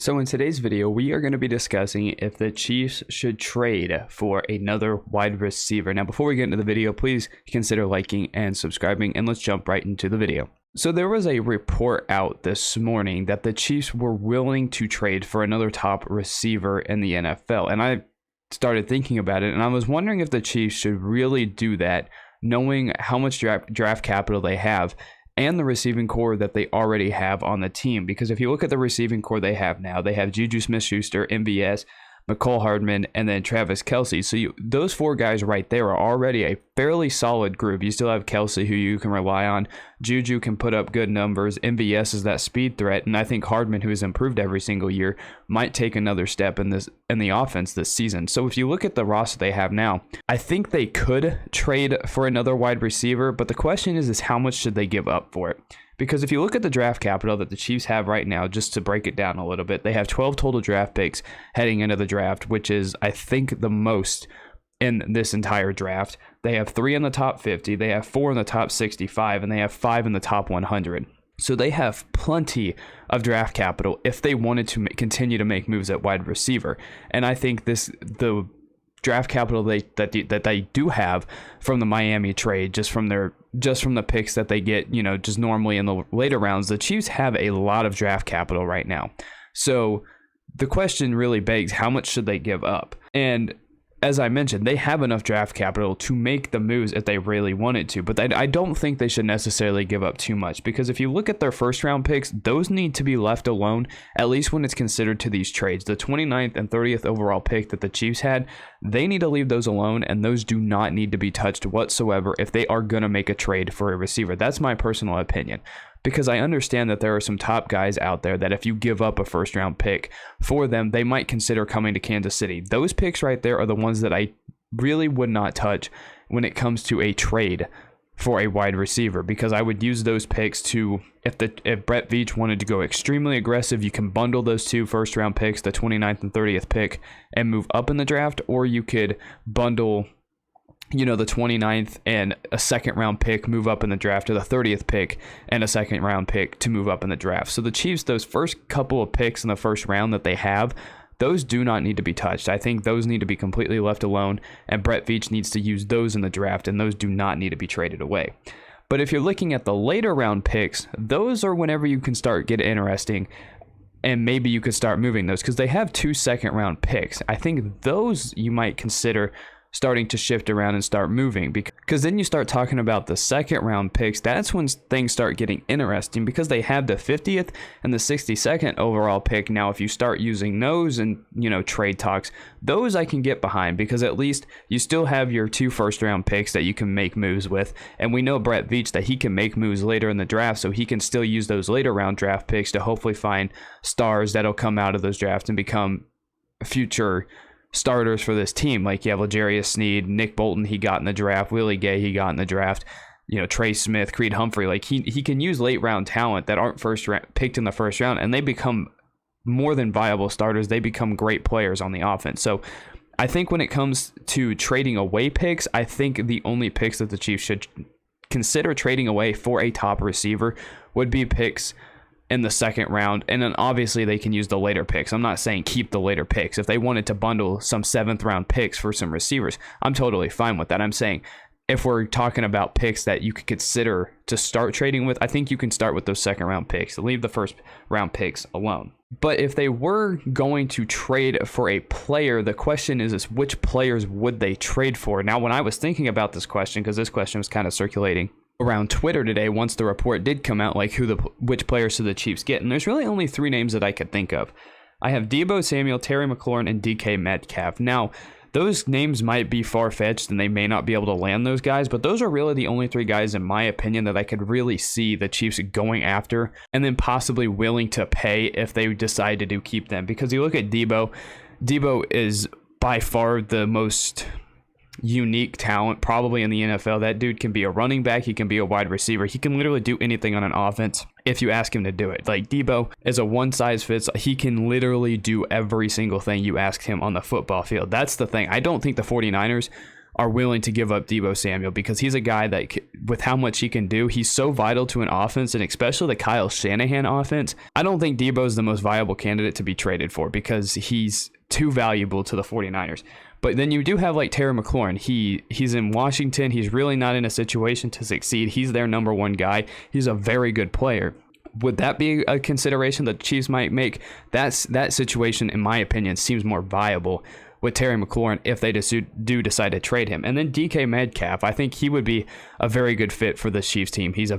So in today's video, we are going to be discussing if the Chiefs should trade for another wide receiver. Now, before we get into the video, please consider liking and subscribing, and let's jump right into the video. So there was a report out this morning that the Chiefs were willing to trade for another top receiver in the NFL. And I started thinking about it, and I was wondering if the Chiefs should really do that, knowing how much draft capital they have and the receiving core that they already have on the team. Because if you look at the receiving core they have now, they have Juju Smith-Schuster, MVS, McCole Hardman, and then Travis Kelce. So those four guys right there are already a fairly solid group. You still have Kelce, who you can rely on. Juju can put up good numbers. MVS is that speed threat, and I think Hardman, who has improved every single year, might take another step in the offense this season. So if you look at the roster they have now, I think they could trade for another wide receiver, but the question is how much should they give up for it? Because if you look at the draft capital that the Chiefs have right now, just to break it down a little bit, they have 12 total draft picks heading into the draft, which is, I think, the most in this entire draft. They have 3 in the top 50, they have 4 in the top 65, and they have 5 in the top 100. So they have plenty of draft capital if they wanted to continue to make moves at wide receiver. And I think the draft capital that they do have from the Miami trade, just from the picks that they get, just normally in the later rounds, the Chiefs have a lot of draft capital right now. So the question really begs, how much should they give up? And as I mentioned, they have enough draft capital to make the moves if they really wanted to, but I don't think they should necessarily give up too much, because if you look at their first round picks, those need to be left alone, at least when it's considered to these trades. The 29th and 30th overall pick that the Chiefs had, they need to leave those alone, and those do not need to be touched whatsoever if they are going to make a trade for a receiver. That's my personal opinion, because I understand that there are some top guys out there that if you give up a first round pick for them, they might consider coming to Kansas City. Those picks right there are the ones that I really would not touch when it comes to a trade for a wide receiver, because I would use those picks to, if Brett Veach wanted to go extremely aggressive, you can bundle those 2 first round picks, the 29th and 30th pick, and move up in the draft, or you could bundle the 29th and a second round pick, move up in the draft, or the 30th pick and a second round pick to move up in the draft. So the Chiefs, those first couple of picks in the first round that they have, those do not need to be touched. I think those need to be completely left alone, and Brett Veach needs to use those in the draft, and those do not need to be traded away. But if you're looking at the later round picks, those are whenever you can start getting interesting, and maybe you could start moving those, because they have 2 second round picks. I think those you might consider starting to shift around and start moving, because then you start talking about the second round picks. That's when things start getting interesting, because they have the 50th and the 62nd overall pick. Now, if you start using those and, trade talks, those I can get behind, because at least you still have your 2 first round picks that you can make moves with. And we know Brett Veach that he can make moves later in the draft, so he can still use those later round draft picks to hopefully find stars that'll come out of those drafts and become future starters for this team. Like you have L'Jarius Sneed, Nick Bolton he got in the draft, Willie Gay he got in the draft, Trey Smith, Creed Humphrey. Like he can use late round talent that aren't picked in the first round, and they become more than viable starters. They become great players on the offense. So I think when it comes to trading away picks, I think the only picks that the Chiefs should consider trading away for a top receiver would be picks in the second round, and then obviously they can use the later picks. I'm not saying keep the later picks. If they wanted to bundle some 7th round picks for some receivers, I'm totally fine with that. I'm saying if we're talking about picks that you could consider to start trading with, I think you can start with those second round picks. Leave the first round picks alone. But if they were going to trade for a player, the question is which players would they trade for? Now, when I was thinking about this question, because this question was kind of circulating around Twitter today once the report did come out, like which players should the Chiefs get, and there's really only 3 names that I could think of. I have Deebo Samuel, Terry McLaurin, and DK Metcalf. Now, those names might be far-fetched and they may not be able to land those guys, but those are really the only 3 guys, in my opinion, that I could really see the Chiefs going after and then possibly willing to pay if they decide to keep them. Because you look at Deebo is by far the most unique talent probably in the NFL. That dude can be a running back, he can be a wide receiver, he can literally do anything on an offense if you ask him to do it. Like, Deebo is a one size fits. He can literally do every single thing you ask him on the football field. That's the thing. I don't think the 49ers are willing to give up Deebo Samuel, because he's a guy that, with how much he can do, he's so vital to an offense, and especially the Kyle Shanahan offense. I don't think Deebo is the most viable candidate to be traded for because he's too valuable to the 49ers. But then you do have like Terry McLaurin. He's in Washington. He's really not in a situation to succeed. He's their number one guy. He's a very good player. Would that be a consideration that the Chiefs might make? That situation, in my opinion, seems more viable with Terry McLaurin if they do decide to trade him. And then DK Metcalf, I think he would be a very good fit for the Chiefs team. He's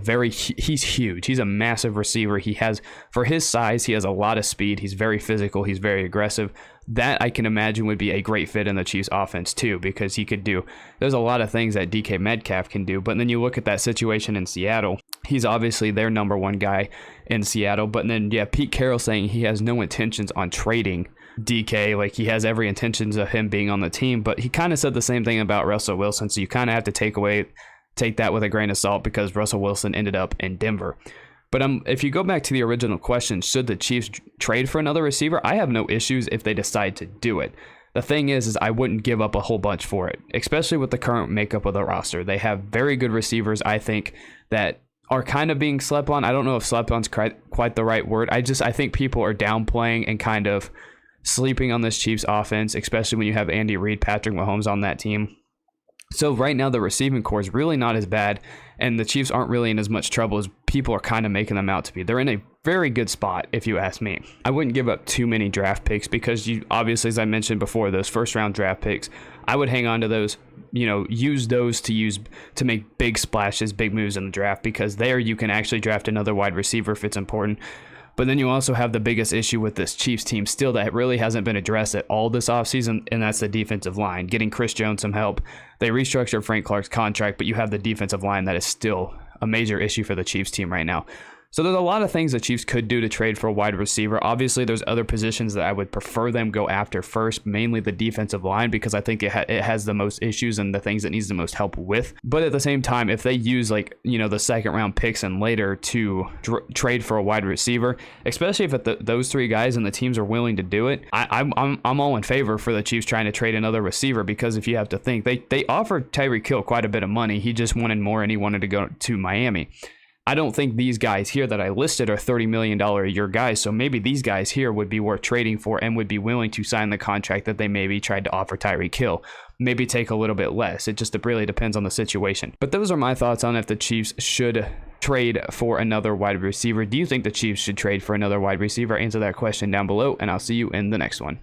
huge. He's a massive receiver. He has, for his size, he has a lot of speed. He's very physical. He's very aggressive. That I can imagine would be a great fit in the Chiefs offense too, because there's a lot of things that DK Metcalf can do. But then you look at that situation in Seattle. He's obviously their number one guy in Seattle. But then, yeah, Pete Carroll saying he has no intentions on trading DK, like he has every intentions of him being on the team, but he kind of said the same thing about Russell Wilson, so you kind of have to take that with a grain of salt, because Russell Wilson ended up in Denver. But if you go back to the original question, should the Chiefs trade for another receiver? I have no issues if they decide to do it. The thing is I wouldn't give up a whole bunch for it, especially with the current makeup of the roster. They have very good receivers, I think, that are kind of being slept on. I don't know if slept on's quite the right word. I think people are downplaying and kind of sleeping on this Chiefs offense, especially when you have Andy Reid, Patrick Mahomes on that team. So right now the receiving core is really not as bad, and the Chiefs aren't really in as much trouble as people are kind of making them out to be. They're in a very good spot, if you ask me. I wouldn't give up too many draft picks, because you obviously, as I mentioned before, those first round draft picks, I would hang on to those, use those to make big splashes, big moves in the draft, because there you can actually draft another wide receiver if it's important. But then you also have the biggest issue with this Chiefs team still that really hasn't been addressed at all this offseason, and that's the defensive line. Getting Chris Jones some help. They restructured Frank Clark's contract, but you have the defensive line that is still a major issue for the Chiefs team right now. So there's a lot of things the Chiefs could do to trade for a wide receiver. Obviously, there's other positions that I would prefer them go after first, mainly the defensive line, because I think it has the most issues and the things that needs the most help with. But at the same time, if they use the second round picks and later to trade for a wide receiver, especially if those three guys and the teams are willing to do it, I'm all in favor for the Chiefs trying to trade another receiver, because if you have to think, they offered Tyreek Hill quite a bit of money. He just wanted more, and he wanted to go to Miami. I don't think these guys here that I listed are $30 million a year guys, so maybe these guys here would be worth trading for and would be willing to sign the contract that they maybe tried to offer Tyreek Hill. Maybe take a little bit less. It just really depends on the situation. But those are my thoughts on if the Chiefs should trade for another wide receiver. Do you think the Chiefs should trade for another wide receiver? Answer that question down below, and I'll see you in the next one.